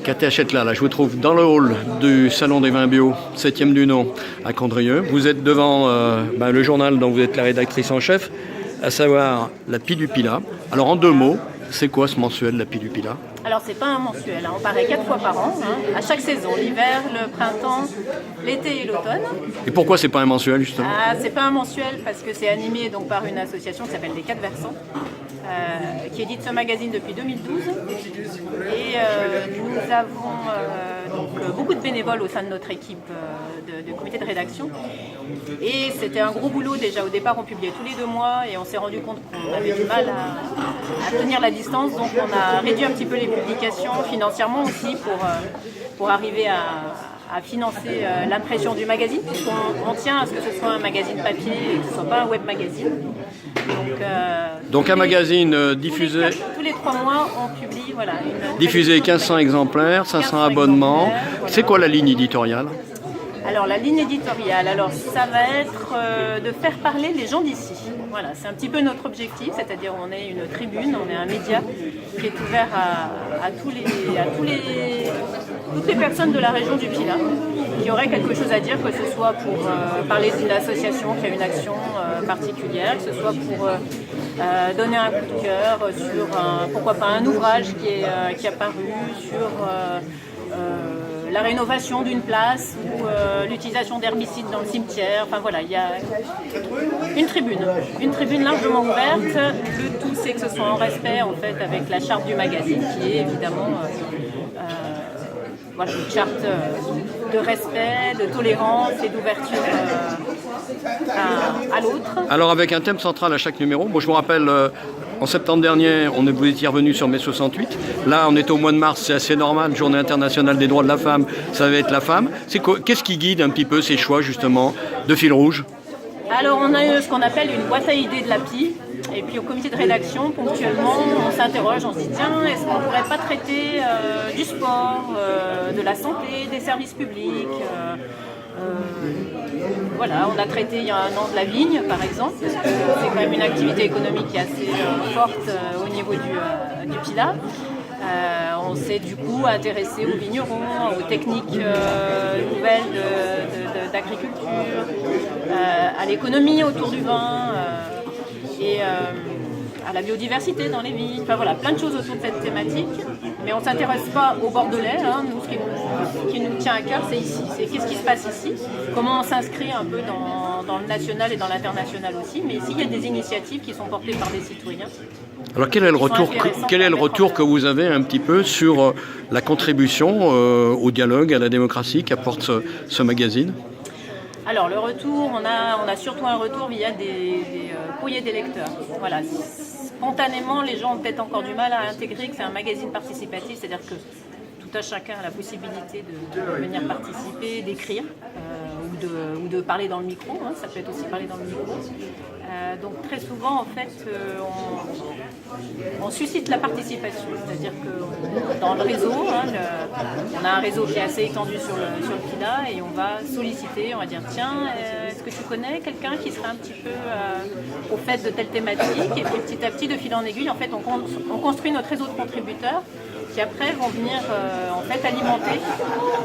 Katia Achètelat, là, je vous trouve dans le hall du Salon des Vins Bio, 7e du nom, à Condrieu. Vous êtes devant le journal dont vous êtes la rédactrice en chef, à savoir La Pie du Pilat. Alors, en 2 mots, c'est quoi ce mensuel, La Pie du Pilat? Alors, c'est pas un mensuel, hein. On paraît 4 fois par an, hein, à chaque saison, l'hiver, le printemps, l'été et l'automne. Et pourquoi c'est pas un mensuel, justement? C'est pas un mensuel parce que c'est animé donc, par une association qui s'appelle Les 4 Versants, qui édite ce magazine depuis 2012. Et nous avons beaucoup de bénévoles au sein de notre équipe de comité de rédaction. Et c'était un gros boulot déjà. Au départ, on publiait tous les 2 mois et on s'est rendu compte qu'on avait du mal à tenir la distance. Donc on a réduit un petit peu les publications financièrement aussi pour arriver à financer l'impression du magazine, puisqu'on tient à ce que ce soit un magazine papier et que ce ne soit pas un web magazine. Donc un magazine diffusé... Tous les 3 mois, on publie diffusé 1500 exemplaires, 500 abonnements. Voilà. C'est quoi la ligne éditoriale? Alors la ligne éditoriale, ça va être de faire parler les gens d'ici. Voilà, c'est un petit peu notre objectif, c'est-à-dire on est une tribune, on est un média qui est ouvert à toutes les personnes de la région du Pilat qui auraient quelque chose à dire, que ce soit pour parler d'une association qui a une action particulière, que ce soit pour donner un coup de cœur sur pourquoi pas un ouvrage qui est apparu sur la rénovation d'une place ou l'utilisation d'herbicides dans le cimetière. Enfin voilà, il y a une tribune largement ouverte. Le tout, c'est que ce soit en respect en fait avec la charte du magazine, qui est évidemment une charte de respect, de tolérance et d'ouverture à l'autre. Alors avec un thème central à chaque numéro. Moi, je me rappelle. En septembre dernier, vous étiez revenu sur mai 68. Là, on est au mois de mars, c'est assez normal. Journée internationale des droits de la femme, ça va être la femme. Qu'est-ce qui guide un petit peu ces choix, justement, de fil rouge? Alors, on a eu ce qu'on appelle une boîte à idées de la PI. Et puis, au comité de rédaction, ponctuellement, on s'interroge, on se dit, tiens, est-ce qu'on ne pourrait pas traiter du sport, de la santé, des services publics on a traité il y a 1 an de la vigne, par exemple, parce que c'est quand même une activité économique qui est assez forte au niveau du Pilat. On s'est du coup intéressé aux vignerons, aux techniques nouvelles d'agriculture, à l'économie autour du vin et à la biodiversité dans les vignes. Enfin voilà, plein de choses autour de cette thématique. Mais on ne s'intéresse pas au Bordelais. Nous, ce qui nous tient à cœur, c'est ici. C'est qu'est-ce qui se passe ici, comment on s'inscrit un peu dans le national et dans l'international aussi. Mais ici, il y a des initiatives qui sont portées par des citoyens. Alors quel est le retour que vous avez un petit peu sur la contribution au dialogue, à la démocratie qu'apporte ce magazine? Alors le retour, on a surtout un retour via des courriers des lecteurs. Voilà. Spontanément, les gens ont peut-être encore du mal à intégrer que c'est un magazine participatif, c'est-à-dire que tout à chacun a la possibilité de venir participer, d'écrire ou de parler dans le micro. Ça peut être aussi parler dans le micro. Donc très souvent, en fait, on suscite la participation, c'est-à-dire que dans le réseau, on a un réseau qui est assez étendu sur le Pilat et on va solliciter, on va dire tiens, est-ce que tu connais quelqu'un qui serait un petit peu au fait de telle thématique? Et puis petit à petit, de fil en aiguille, en fait, on construit notre réseau de contributeurs qui après vont venir en fait alimenter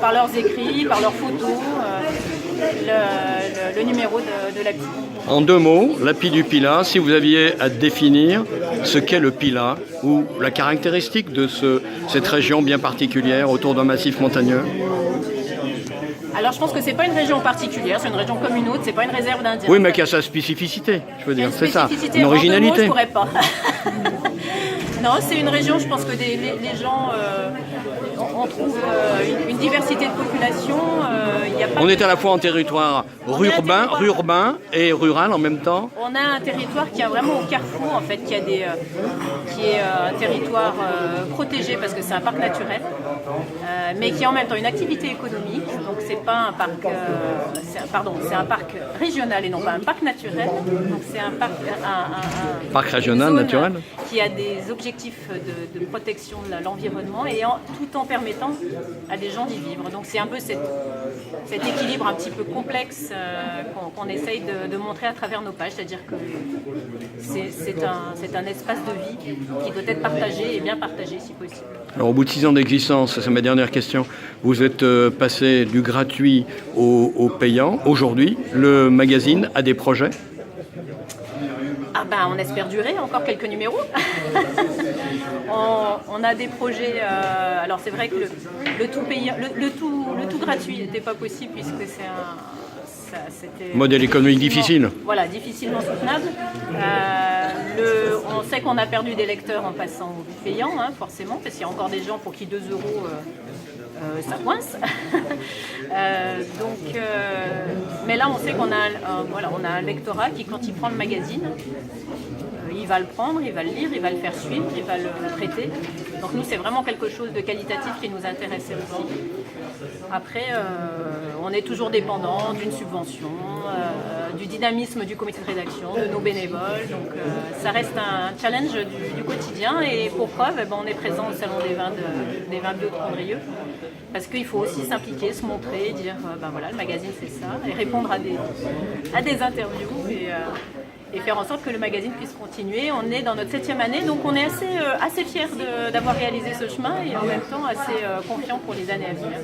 par leurs écrits, par leurs photos, le numéro de la PI. En 2 mots, la Pie du Pilat, si vous aviez à définir ce qu'est le Pilat ou la caractéristique de cette région bien particulière autour d'un massif montagneux. Alors je pense que c'est pas une région particulière, c'est une région comme une autre, c'est pas une réserve d'Indiens. Oui, mais qui a sa spécificité, je veux dire, c'est ça, une originalité. originalité. Je pourrais pas. Non, c'est une région, je pense que les gens, on trouve une diversité de population. On est à la fois en territoire urbain et rural en même temps. On a un territoire qui est vraiment au carrefour, en fait, qui est un territoire protégé parce que c'est un parc naturel, mais qui est en même temps une activité économique. Donc c'est pas un parc, c'est un parc régional et non pas un parc naturel. Donc c'est un parc, parc régional naturel qui a des objectifs objectif de protection de l'environnement et tout en permettant à des gens d'y vivre. Donc c'est un peu cet équilibre un petit peu complexe qu'on essaye de montrer à travers nos pages, c'est-à-dire que c'est un espace de vie qui doit être partagé et bien partagé si possible. Alors au bout de 6 ans d'existence, c'est ma dernière question, vous êtes passé du gratuit au payant. Aujourd'hui, le magazine a des projets? Ah ben, on espère durer encore quelques numéros. on a des projets. Alors c'est vrai que le tout payant, le tout gratuit n'était pas possible puisque c'était modèle économique difficile. Voilà, difficilement soutenable. On sait qu'on a perdu des lecteurs en passant au payant, hein, forcément, parce qu'il y a encore des gens pour qui 2 euros ça coince. Mais là, on sait qu'on a un lectorat qui, quand il prend le magazine, il va le prendre, il va le lire, il va le faire suivre, il va le traiter. Donc nous, c'est vraiment quelque chose de qualitatif qui nous intéressait aussi. Après, on est toujours dépendant d'une subvention, du dynamisme du comité de rédaction, de nos bénévoles. Donc ça reste un challenge du quotidien. Et pour preuve, on est présent au Salon des vins bio de Condrieu. Parce qu'il faut aussi s'impliquer, se montrer, dire voilà, le magazine c'est ça, et répondre à des interviews et faire en sorte que le magazine puisse continuer. On est dans notre 7e année, donc on est assez fiers d'avoir réalisé ce chemin et en même temps assez confiants pour les années à venir.